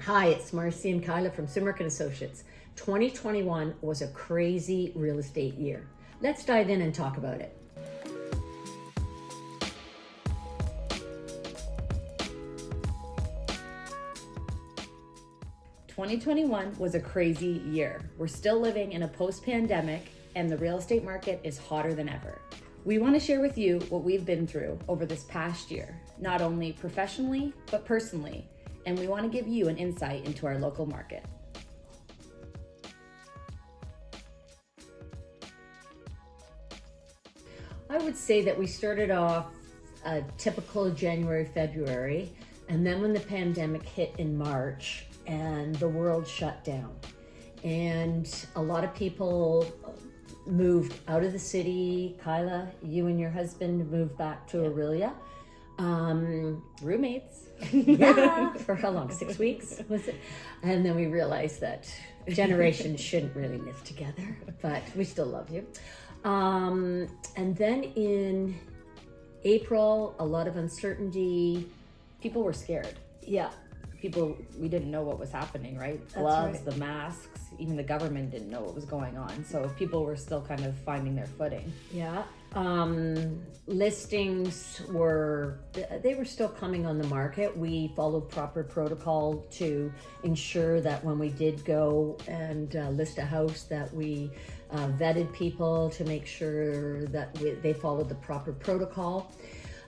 Hi, it's Marci and Kyla from Simrick & Associates. 2021 was a crazy real estate year. Let's dive in and talk about it. "2021 was a crazy year. We're still living in a post-pandemic and the real estate market is hotter than ever. We want to share with you what we've been through over this past year, not only professionally, but personally, and we want to give you an insight into our local market. I would say that we started off a typical January, February, and then when the pandemic hit in March and the world shut down, and a lot of people moved out of the city. Kyla, you and your husband moved back to Orillia. Roommates. Yeah, for how long? 6 weeks, was it? And then we realized that generations shouldn't really live together, but we still love you. And then in April, a lot of uncertainty. People were scared. Yeah. We didn't know what was happening, right? That's Gloves, right. the masks, even the government didn't know what was going on. So people were still kind of finding their footing. Yeah. Listings were still coming on the market. We followed proper protocol to ensure that when we did go and list a house, that we vetted people to make sure that they followed the proper protocol.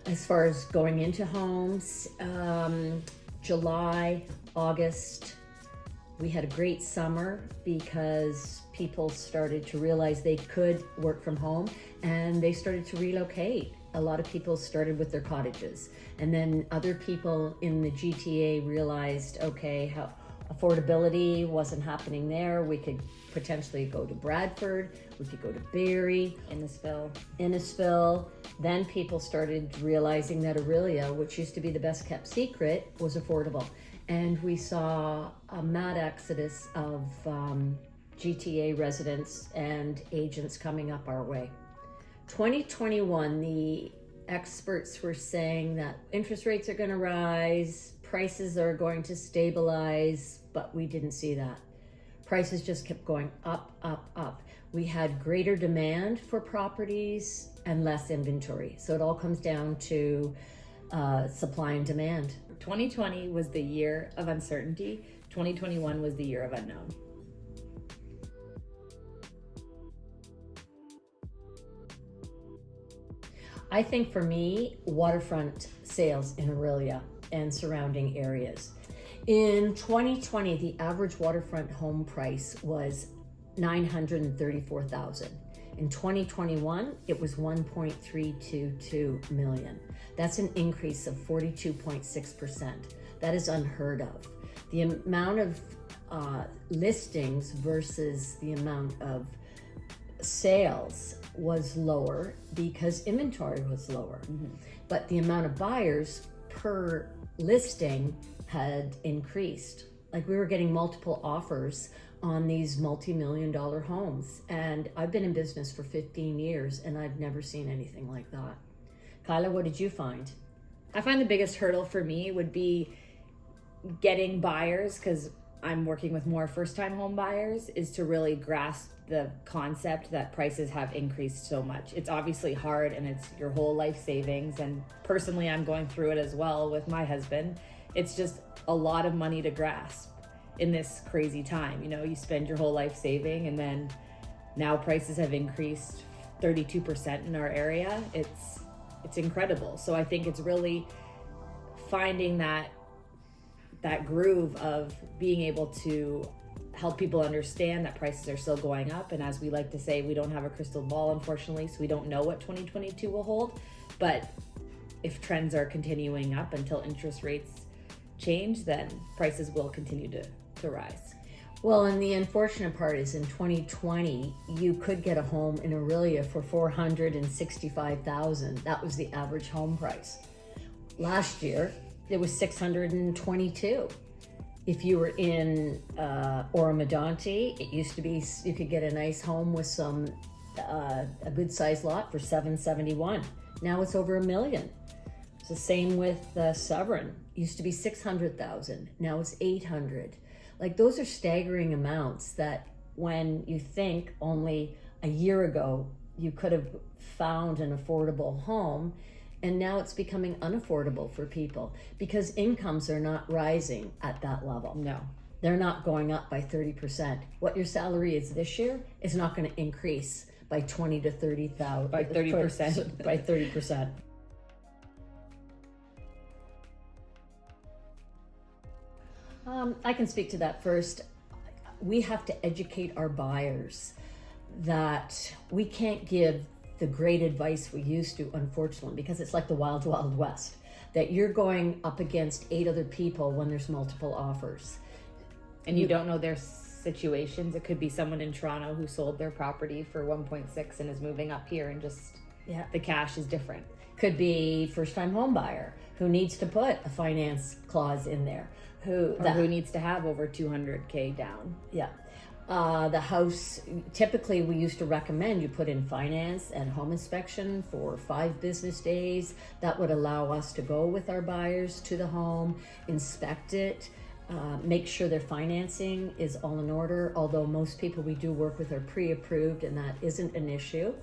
As far as going into homes, July, August, we had a great summer because people started to realize they could work from home and they started to relocate. A lot of people started with their cottages, and then other people in the GTA realized, okay, how affordability wasn't happening there. We could potentially go to Bradford, we could go to Barrie, Innisfil. Then people started realizing that Orillia, which used to be the best kept secret, was affordable. And we saw a mad exodus of GTA residents and agents coming up our way. 2021, the experts were saying that interest rates are going to rise, prices are going to stabilize, but we didn't see that. Prices just kept going up, up, up. We had greater demand for properties and less inventory. So it all comes down to supply and demand. 2020 was the year of uncertainty. 2021 was the year of unknown. I think for me, waterfront sales in Orillia and surrounding areas. In 2020, the average waterfront home price was $934,000. In 2021, it was $1.322 million. That's an increase of 42.6%. That is unheard of. The amount of listings versus the amount of sales was lower because inventory was lower. Mm-hmm. But the amount of buyers per listing had increased. Like, we were getting multiple offers on these multi-million-dollar homes. And I've been in business for 15 years and I've never seen anything like that. Kyla, what did you find? I find the biggest hurdle for me would be getting buyers, because I'm working with more first-time home buyers, is to really grasp the concept that prices have increased so much. It's obviously hard and it's your whole life savings. And personally, I'm going through it as well with my husband. It's just a lot of money to grasp in this crazy time. You know, you spend your whole life saving and then now prices have increased 32% in our area. It's incredible. So I think it's really finding that groove of being able to help people understand that prices are still going up. And as we like to say, we don't have a crystal ball, unfortunately, so we don't know what 2022 will hold. But if trends are continuing up until interest rates change, then prices will continue to rise. Well, and the unfortunate part is in 2020, you could get a home in Orillia for $465,000. That was the average home price. Last year, it was $622,000. If you were in Oromodonte, it used to be you could get a nice home with a good sized lot for $771,000. Now it's over $1 million. It's the same with Sovereign. Used to be 600,000. Now it's 800. Like, those are staggering amounts that when you think only a year ago you could have found an affordable home, and now it's becoming unaffordable for people because incomes are not rising at that level. No. They're not going up by 30%. What your salary is this year is not going to increase by 20 to 30,000. By 30%. By 30%. I can speak to that first. We have to educate our buyers that we can't give the great advice we used to, unfortunately, because it's like the wild, wild west, that you're going up against 8 other people when there's multiple offers. And you don't know their situations. It could be someone in Toronto who sold their property for 1.6 and is moving up here, and just the cash is different. Could be first-time home buyer who needs to put a finance clause in there. Who needs to have over 200K down. Yeah. The house, typically we used to recommend you put in finance and home inspection for 5 business days. That would allow us to go with our buyers to the home, inspect it, make sure their financing is all in order, although most people we do work with are pre-approved and that isn't an issue.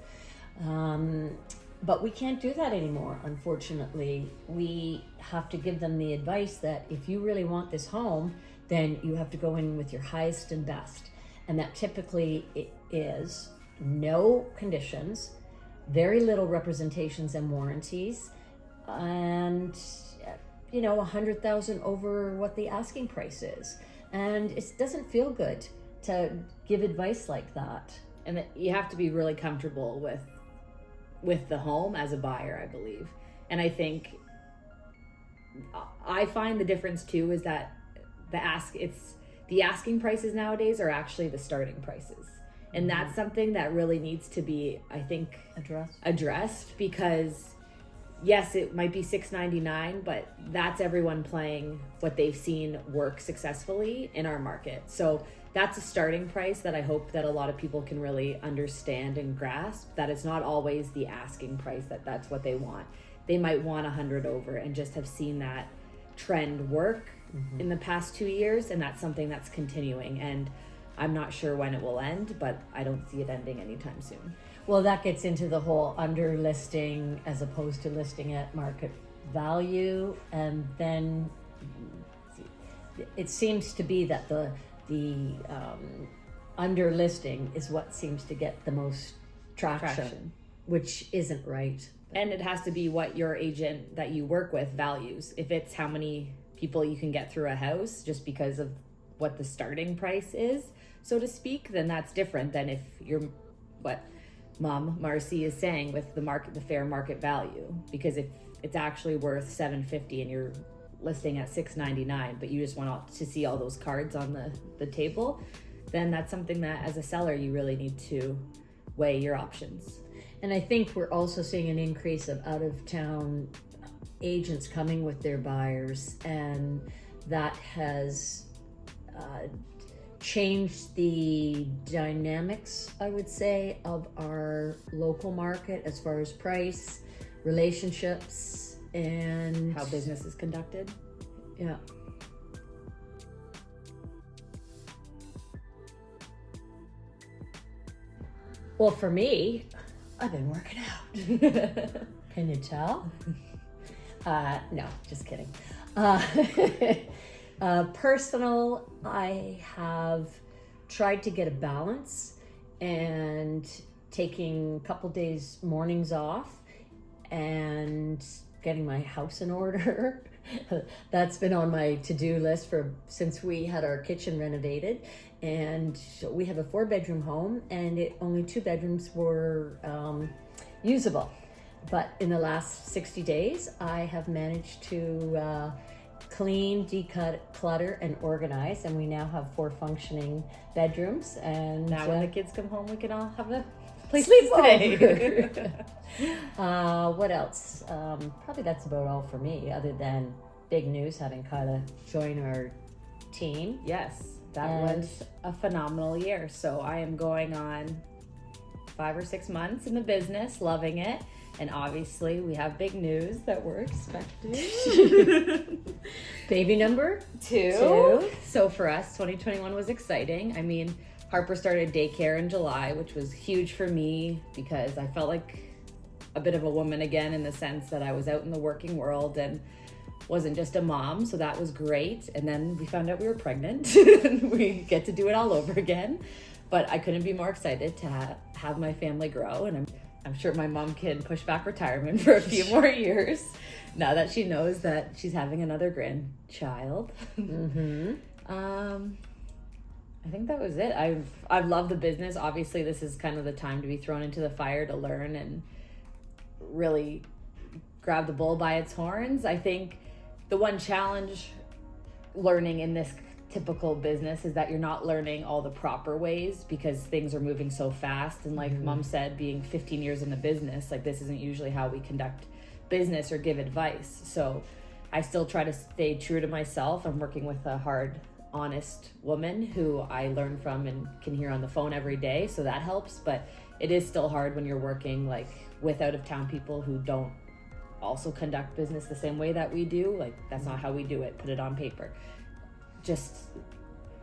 But we can't do that anymore, unfortunately. We have to give them the advice that if you really want this home, then you have to go in with your highest and best. And that typically is no conditions, very little representations and warranties, and 100,000 over what the asking price is. And it doesn't feel good to give advice like that. And that you have to be really comfortable with the home as a buyer, I believe. And I find the difference too is that the asking prices nowadays are actually the starting prices. And that's something that really needs to be, I think, addressed, because yes, it might be $699, but that's everyone playing what they've seen work successfully in our market. So that's a starting price that I hope that a lot of people can really understand and grasp, that it's not always the asking price that's what they want. They might want 100 over and just have seen that trend work in the past 2 years, and that's something that's continuing. And I'm not sure when it will end, but I don't see it ending anytime soon. Well, that gets into the whole under listing as opposed to listing at market value. And then it seems to be that the under listing is what seems to get the most traction, which isn't right. And it has to be what your agent that you work with values. If it's how many people you can get through a house just because of what the starting price is, so to speak, then that's different than if you're what Mom Marci is saying with the fair market value. Because if it's actually worth $750 and you're listing at $699, but you just want to see all those cards on the table, then that's something that as a seller you really need to weigh your options. And I think we're also seeing an increase of out-of-town agents coming with their buyers, and that has changed the dynamics, I would say, of our local market as far as price, relationships, and how business is conducted. Yeah. Well, for me, I've been working out. Can you tell? No, just kidding. Personal, I have tried to get a balance and taking a couple days mornings off and getting my house in order. That's been on my to-do list since we had our kitchen renovated. And we have a 4-bedroom home, and only 2 bedrooms were usable. But in the last 60 days, I have managed to clean, declutter, and organize, and we now have 4 functioning bedrooms. And now when the kids come home, we can all have a place sleep to stay. What else? Probably that's about all for me, other than big news having Kyla join our team. Yes, that was a phenomenal year. So I am going on 5 or 6 months in the business, loving it. And obviously we have big news that we're expecting. Baby number 2. So for us, 2021 was exciting. I mean, Harper started daycare in July, which was huge for me because I felt like a bit of a woman again, in the sense that I was out in the working world and wasn't just a mom. So that was great. And then we found out we were pregnant. We get to do it all over again. But I couldn't be more excited to have my family grow. And I'm sure my mom can push back retirement for a few more years now that she knows that she's having another grandchild. Mm-hmm. I think that was it. I've loved the business. Obviously, this is kind of the time to be thrown into the fire to learn and really grab the bull by its horns. I think the one challenge learning in this typical business is that you're not learning all the proper ways because things are moving so fast. And like Mom said, being 15 years in the business, like this isn't usually how we conduct business or give advice. So I still try to stay true to myself. I'm working with a hard, honest woman who I learn from and can hear on the phone every day. So that helps. But it is still hard when you're working like with out of town people who don't also conduct business the same way that we do. Like that's not how we do it. Put it on paper. Just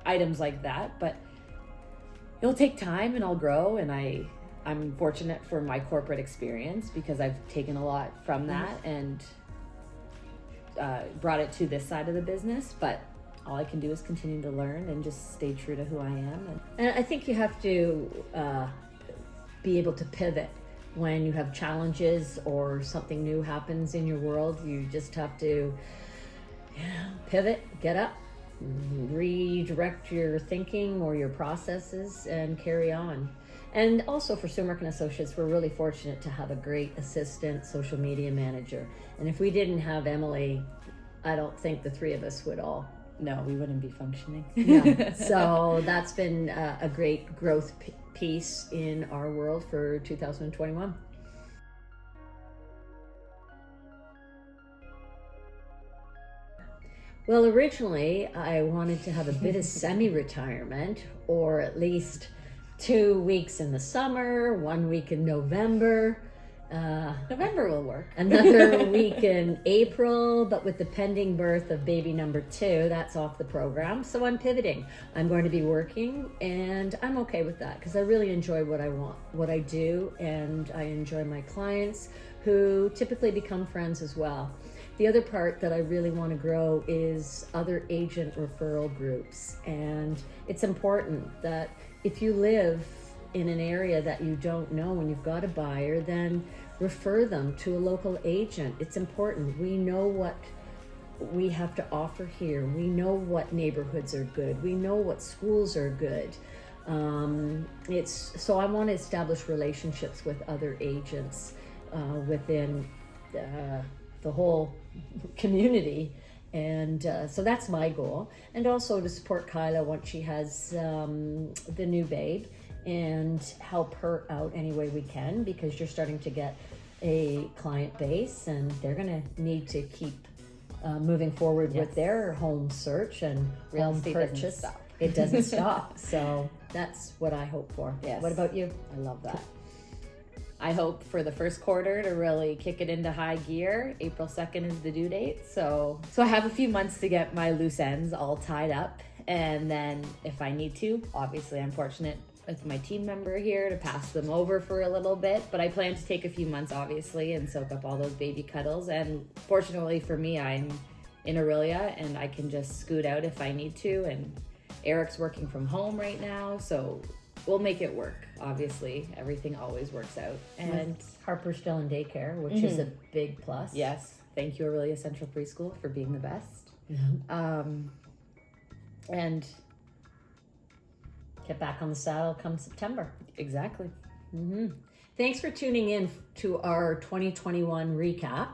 items like that, but it'll take time and I'll grow. And I'm fortunate for my corporate experience because I've taken a lot from that and brought it to this side of the business. But all I can do is continue to learn and just stay true to who I am. And I think you have to be able to pivot when you have challenges or something new happens in your world. You just have to pivot, get up, redirect your thinking or your processes and carry on. And also for Sumerk & Associates, we're really fortunate to have a great assistant social media manager. And if we didn't have Emily, I don't think the three of us would all. No, we wouldn't be functioning. Yeah. So that's been a great growth piece in our world for 2021. Well, originally I wanted to have a bit of semi-retirement, or at least 2 weeks in the summer, 1 week in November. November will work. Another week in April, but with the pending birth of baby number 2, that's off the program. So I'm pivoting. I'm going to be working, and I'm okay with that because I really enjoy what I do, and I enjoy my clients who typically become friends as well. The other part that I really want to grow is other agent referral groups. And it's important that if you live in an area that you don't know and you've got a buyer, then refer them to a local agent. It's important. We know what we have to offer here. We know what neighborhoods are good. We know what schools are good. So I want to establish relationships with other agents within the whole community, and so that's my goal. And also to support Kyla once she has the new babe, and help her out any way we can, because you're starting to get a client base and they're going to need to keep moving forward with their home search and Real home estate purchase. doesn't stop. It doesn't stop. So that's what I hope for. Yes. What about you? I love that. I hope for the first quarter to really kick it into high gear. April 2nd is the due date. So I have a few months to get my loose ends all tied up. And then if I need to, obviously I'm fortunate with my team member here to pass them over for a little bit. But I plan to take a few months, obviously, and soak up all those baby cuddles. And fortunately for me, I'm in Orillia and I can just scoot out if I need to. And Eric's working from home right now, so we'll make it work. Obviously, everything always works out. And Harper's still in daycare, which is a big plus. yes, thank you, Orillia Central Preschool, for being the best. And Get back on the saddle come September. exactly. Thanks for tuning in to our 2021 recap.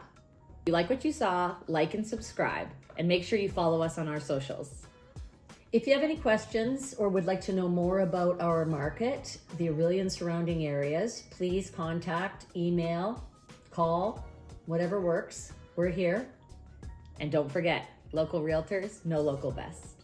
If you like what you saw, like and subscribe, and make sure you follow us on our socials. If you have any questions or would like to know more about our market, the Orillia and surrounding areas, please contact, email, call, whatever works. We're here. And don't forget, local realtors know local best.